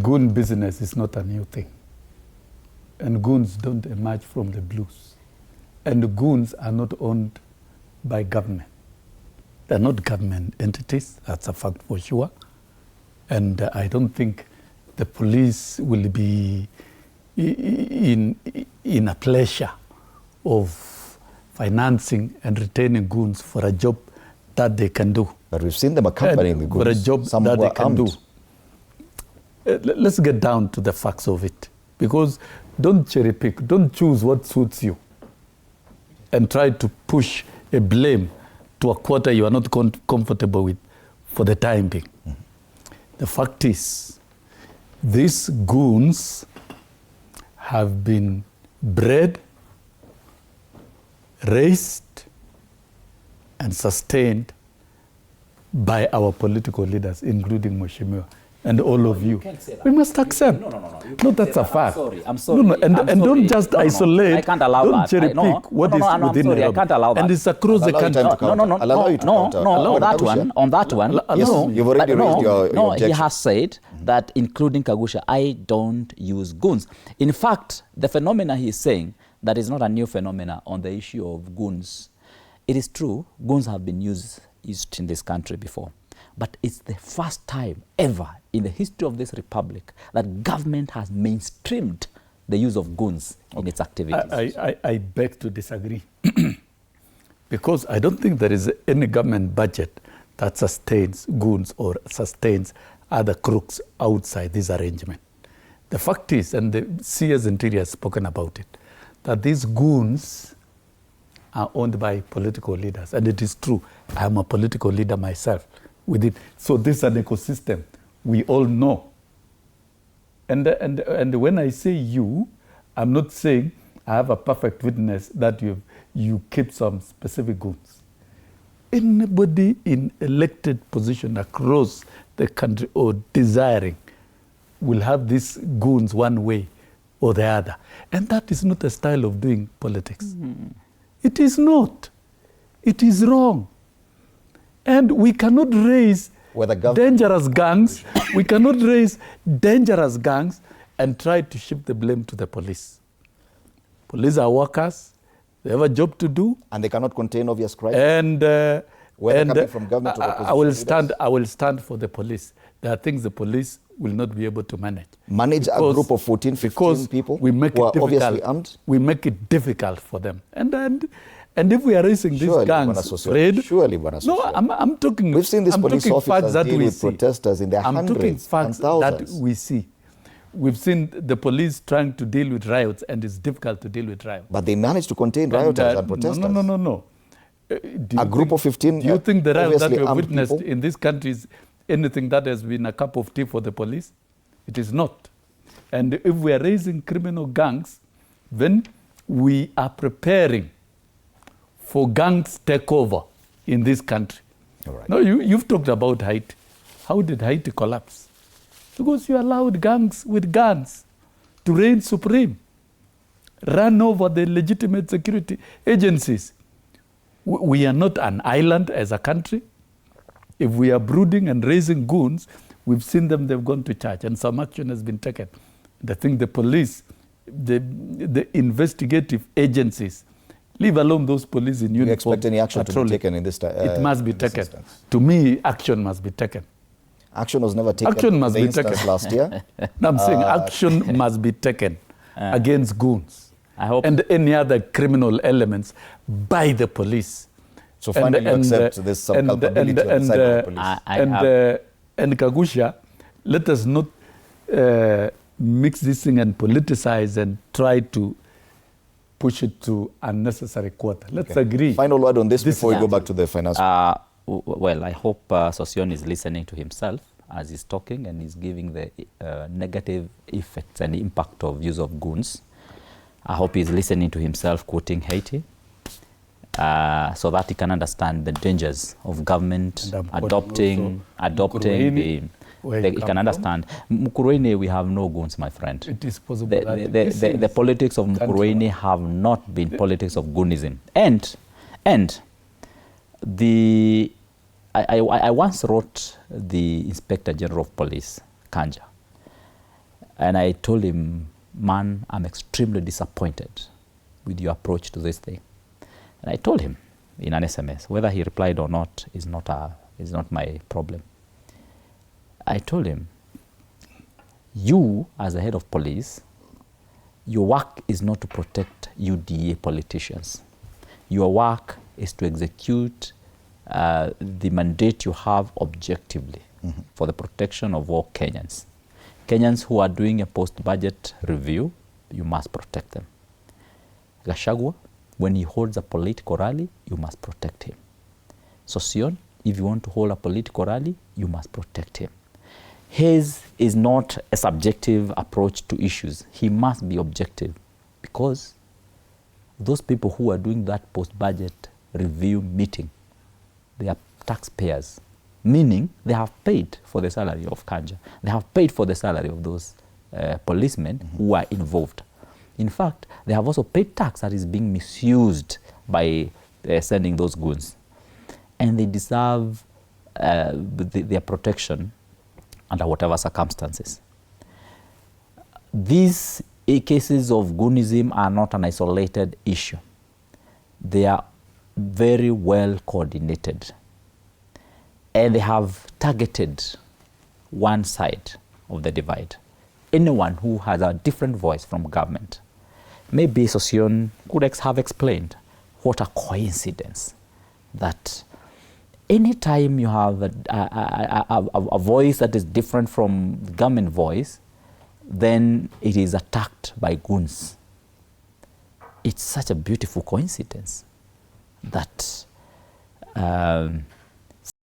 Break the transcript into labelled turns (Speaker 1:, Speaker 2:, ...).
Speaker 1: goon business is not a new thing. And goons don't emerge from the blues. And the goons are not owned by government. They're not government entities, that's a fact for sure. And I don't think the police will be in a pleasure of financing and retaining goons for a job that they can do.
Speaker 2: But we've seen them accompanying the goons.
Speaker 1: For a job
Speaker 2: Some
Speaker 1: that they can
Speaker 2: armed.
Speaker 1: do. Let's get down to the facts of it. Because don't cherry pick, don't choose what suits you and try to push a blame to a quarter you are not comfortable with for the time being. Mm-hmm. The fact is, these goons have been bred, raised, and sustained by our political leaders, including Mheshimiwa, and all of you. We must accept. No, that's a fact.
Speaker 3: I'm sorry.
Speaker 1: And don't just isolate.
Speaker 3: I can't allow
Speaker 1: don't
Speaker 3: that.
Speaker 1: cherry pick what is within
Speaker 3: Nairobi. I can't allow that.
Speaker 1: And it's across the country.
Speaker 3: On that one.
Speaker 2: Yes, you've already raised your objection.
Speaker 3: He has said that, including Kagusha, I don't use goons. In fact, the phenomena he is saying, that is not a new phenomena on the issue of goons. It is true, goons have been used in this country before. But it's the first time ever in the history of this republic that government has mainstreamed the use of goons in its activities.
Speaker 1: I beg to disagree. Because I don't think there is any government budget that sustains goons or sustains other crooks outside this arrangement. The fact is, and the CS Interior has spoken about it, that these goons are owned by political leaders. And it is true, I am a political leader myself with it. So this is an ecosystem we all know. And when I say you, I'm not saying I have a perfect witness that you keep some specific goons. Anybody in elected position across the country or desiring will have these goons one way or the other. And that is not a style of doing politics. Mm-hmm. It is not. It is wrong. And we cannot raise dangerous gangs. We cannot raise dangerous gangs and try to shift the blame to the police. Police are workers. They have a job to do.
Speaker 2: And they cannot contain obvious crimes.
Speaker 1: And
Speaker 2: coming from government to opposition
Speaker 1: I will stand for the police. There are things the police will not be able to manage.
Speaker 2: Manage a group of 14, 15 people
Speaker 1: we make
Speaker 2: who
Speaker 1: it
Speaker 2: are obviously armed?
Speaker 1: We make it difficult for them. And if we are raising these gangs, Fred,
Speaker 2: surely, no,
Speaker 1: I'm talking.
Speaker 2: We've seen these police officers
Speaker 1: that
Speaker 2: deal
Speaker 1: we
Speaker 2: with
Speaker 1: see.
Speaker 2: Protesters in their hundreds
Speaker 1: talking facts
Speaker 2: and thousands.
Speaker 1: that we see. We've seen the police trying to deal with riots, and it's difficult to deal with riots.
Speaker 2: But they managed to contain rioters and protesters.
Speaker 1: No.
Speaker 2: A group of 15.
Speaker 1: Do you think the riots that we have witnessed
Speaker 2: people
Speaker 1: in this country is anything that has been a cup of tea for the police? It is not. And if we are raising criminal gangs, then we are preparing for gangs takeover in this country.
Speaker 2: All right.
Speaker 1: No, you've talked about Haiti. How did Haiti collapse? Because you allowed gangs with guns to reign supreme, run over the legitimate security agencies. We are not an island as a country. If we are brooding and raising goons, we've seen them, they've gone to church, and some action has been taken. And I think the police, the investigative agencies, leave alone those police in uniform.
Speaker 2: Do you expect any action to be taken in this
Speaker 1: It must be taken. To me, action must be taken.
Speaker 2: Action was never taken.
Speaker 1: Action must
Speaker 2: in the
Speaker 1: be taken
Speaker 2: last year.
Speaker 1: No, I'm saying action must be taken against goons.
Speaker 3: I hope.
Speaker 1: And any other criminal elements by the police.
Speaker 2: So finally you accept this some culpability on the side of the police.
Speaker 1: And Kagusha, let us not mix this thing and politicize and try to push it to unnecessary quarter. Let's agree.
Speaker 2: Final word on this before we go back to the finance.
Speaker 3: Well, I hope Sossion is listening to himself as he's talking and he's giving the negative effects and impact of use of goons. I hope he's listening to himself quoting Haiti so that he can understand the dangers of government adopting he can understand. Mukurweini, we have no goons, my friend.
Speaker 1: It is possible.
Speaker 3: The politics of Mukurweini have not been politics of goonism. And I once wrote the Inspector General of Police, Kanja, And I told him, man, I'm extremely disappointed with your approach to this thing. And I told him in an SMS, whether he replied or not is not my problem. I told him, you as the head of police, your work is not to protect UDA politicians. Your work is to execute the mandate you have objectively for the protection of all Kenyans. Kenyans who are doing a post-budget review, you must protect them. Gachagua, when he holds a political rally, you must protect him. Sossion, if you want to hold a political rally, you must protect him. His is not a subjective approach to issues. He must be objective, because those people who are doing that post-budget review meeting, they are taxpayers, meaning they have paid for the salary of Kanja. They have paid for the salary of those policemen who are involved. In fact, they have also paid tax that is being misused by sending those goons. And they deserve their protection under whatever circumstances. These cases of goonism are not an isolated issue. They are very well coordinated. And they have targeted one side of the divide. Anyone who has a different voice from government. Maybe Sossion could have explained what a coincidence that anytime you have a voice that is different from the government voice, then it is attacked by goons. It's such a beautiful coincidence that